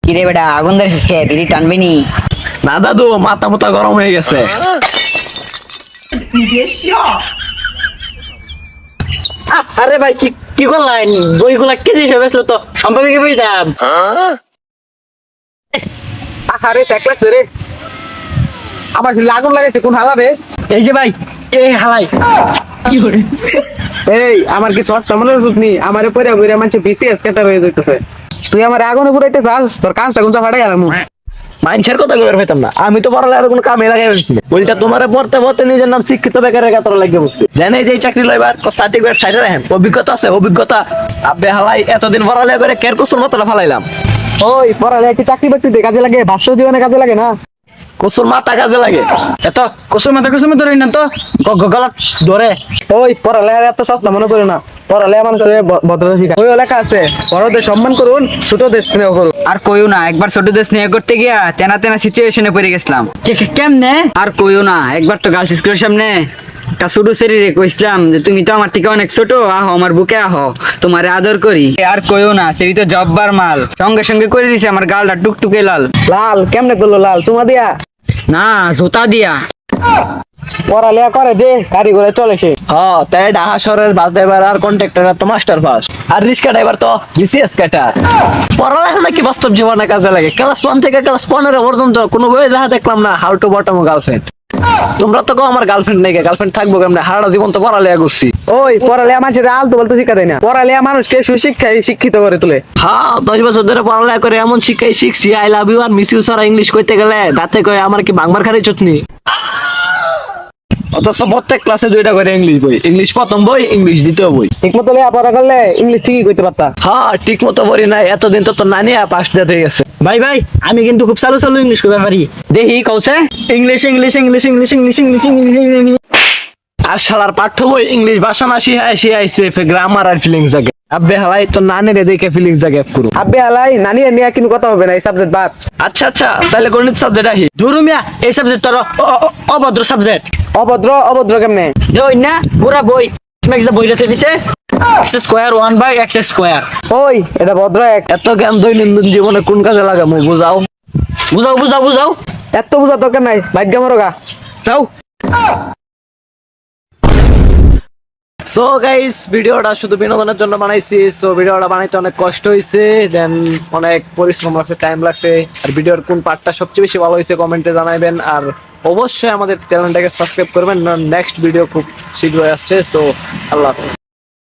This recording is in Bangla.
কিরে বেটা আগুন ধরেছিস কে? বিড়ি টানবি নি? না দাদু, মাথা মুথা গরম হয়ে গেছে। আরে ভাই কি কি করলেন? বইগুলা কেজি হিসেবে বেচলো তো সম্পর্কে বই দাম। আরে সাইকেল রে, আমার লাগুন লাগাইছে কোন হালাবে? এই যে ভাই, এই হালাই এই আমার কি সস্তা মনে হচ্ছে নি? আমারে পরে বইরা মানুষ বিসিএস ক্যাটার হয়ে যাইতেছে। তুই আমার আগুনে পুরাইতে চাস? তোর কাঁচটা কোনটা ফাটাই গেলাম। মানুষের কথা কইবার পাইতাম না, আমি তো পড়ালেখার কোনো কামে লাগাই ফেলছি। উল্টা তোমারে পড়তে পড়তে নিজের নাম শিক্ষিত বেকারের কাতরে লাগিয়ে বসছি। জানে যে চাকরি লইবার সার্টিফিকেট সাইডে রাখেন, অভিজ্ঞতা আছে অভিজ্ঞতা। আব্বে হালাই এতদিন পড়ালেখা করে কের কুসুর মতো ফালাইলাম। ওই পড়ালেখা কি চাকরি বাকরিতে কাজে লাগে? বাস্তব জীবনে কাজে লাগে না? কুসুর মাথা কাজে লাগে। এত কুসুর মাথা ধরে না তো গলা ধরে। ওই পড়ালেখা এত সস্তা মনে করে না। পড়ালেখা মানুষের ভদ্রতা শিখা। ওই লেখা আছে, বড়দের সম্মান করুন, ছোটদের স্নেহ করুন। আর কইও না, একবার ছোটদের স্নেহ করতে গিয়া তেনা তেনা সিচুয়েশনে পড়ে গেছিলাম। কেমনে? আর কইও না, একবার তো গার্লস স্কুলের সামনে একটা ছোট শরীরে কইছিলাম যে তুমি তো আমার থেকে অনেক ছোট, আহো আমার বুকে আহো, তোমারে আদর করি। আর কইও না, সেরি তো জব্বার মাল, সঙ্গে সঙ্গে করে দিছে আমার গালটা টুকটুকে লাল। লাল কেমনে করলো? লাল চুমা দিয়া না, জুতা দিয়া। পড়ালেখা করে দে, গাড়ি ঘোড়া চলে সে। হ্যাঁ, তাই ঢাকা শহরের বাস ড্রাইভার আর কন্ট্রাক্টর তো মাস্টার পাস, আর রিক্সা ড্রাইভার তো বিসিএস ক্যাটার। পড়ালেখা নাকি বাস্তব জীবনে কাজে লাগে? ক্লাস 1 থেকে ক্লাস 15 পর্যন্ত কোনো বই দেখা দেখলাম না হাউ টু বটম গার্লফ্রেন্ড। তোমরা তো আমার গার্লফ্রেন্ড নেই, গার্লফ্রেন্ড থাকবো কেমনে? সারাটা জীবন তো পড়ালেখা করছি। ওই পড়ালেখা মানুষের আলতু বলতে শিক্ষা দেয় না, পড়ালেখা মানুষকে সুশিক্ষায় শিক্ষিত করে তোলে। হ্যাঁ, 10 বছর ধরে পড়ালেখা করে এমন শিক্ষাই শিখছি, আই লাভ ইউ আর মিস ইউ ছাড়া ইংলিশ কইতে গেলে দাঁতে কয় আমার কি বাংবার খারি চটনি। অথচ প্রত্যেক ক্লাসে 2টা করে ইংলিশ বই, ইংলিশ প্রথম বই, ইংলিশ দ্বিতীয় বই। ঠিক মতো লেখাপড়া করলে ইংলিশ ঠিকই কইতে পারতা। হ্যাঁ, ঠিক মতো পড়ি নাই, এতদিন তো তোর নানি পাস ডেট হয়ে গেছে। ভাই ভাই, আমি কিন্তু খুব চালু চালু ইংলিশ কইতে পারি। দেখি কৌছে English English English English English English English. আর শালার পাঠ্য বই ইংলিশ ভাষা না শিখাইছে গ্রামার আর ফিলিংস জাগে। আব্বে হালাই তোর নানিরে দেখে ফিলিংস জাগে পুরো। আব্বে আলাই নানি নিয়ে কিন্তু কথা হবে না, এই সাবজেক্ট বাদ। আচ্ছা আচ্ছা, তাহলে গণিত সাবজেক্ট আহি। ধরুমিয়া, এই সাবজেক্ট তোর অভদ্র সাবজেক্ট। অভদ্র অভদ্র কেমনে? দেই না পুরা বই ম্যাক্স দা বইটাতে দিছে x স্কয়ার 1/x স্কয়ার। ওই এটা ভদ্র এক। এত জ্ঞান দৈনন্দিন জীবনে কোন কাজে লাগামু? বুঝাও বুঝাও বুঝাও বুঝাও। এত বুঝা দরকার নাই, ভাগ্য মরগা যাও। সো গাইস, ভিডিওটা শুধু বিনোদনের জন্য বানাইছি। সো ভিডিওটা বানাইতে অনেক কষ্ট হয়েছে, দেন অনেক পরিশ্রম লাগছে, টাইম লাগছে। আর ভিডিওর কোন পার্টটা সবচেয়ে বেশি ভালো হয়েছে কমেন্টে জানাবেন। আর অবশ্যই আমাদের চ্যানেলটাকে সাবস্ক্রাইব করবেন, নেক্সট ভিডিও খুব শীঘ্রই আসছে। সো আল্লাহ হাফেজ।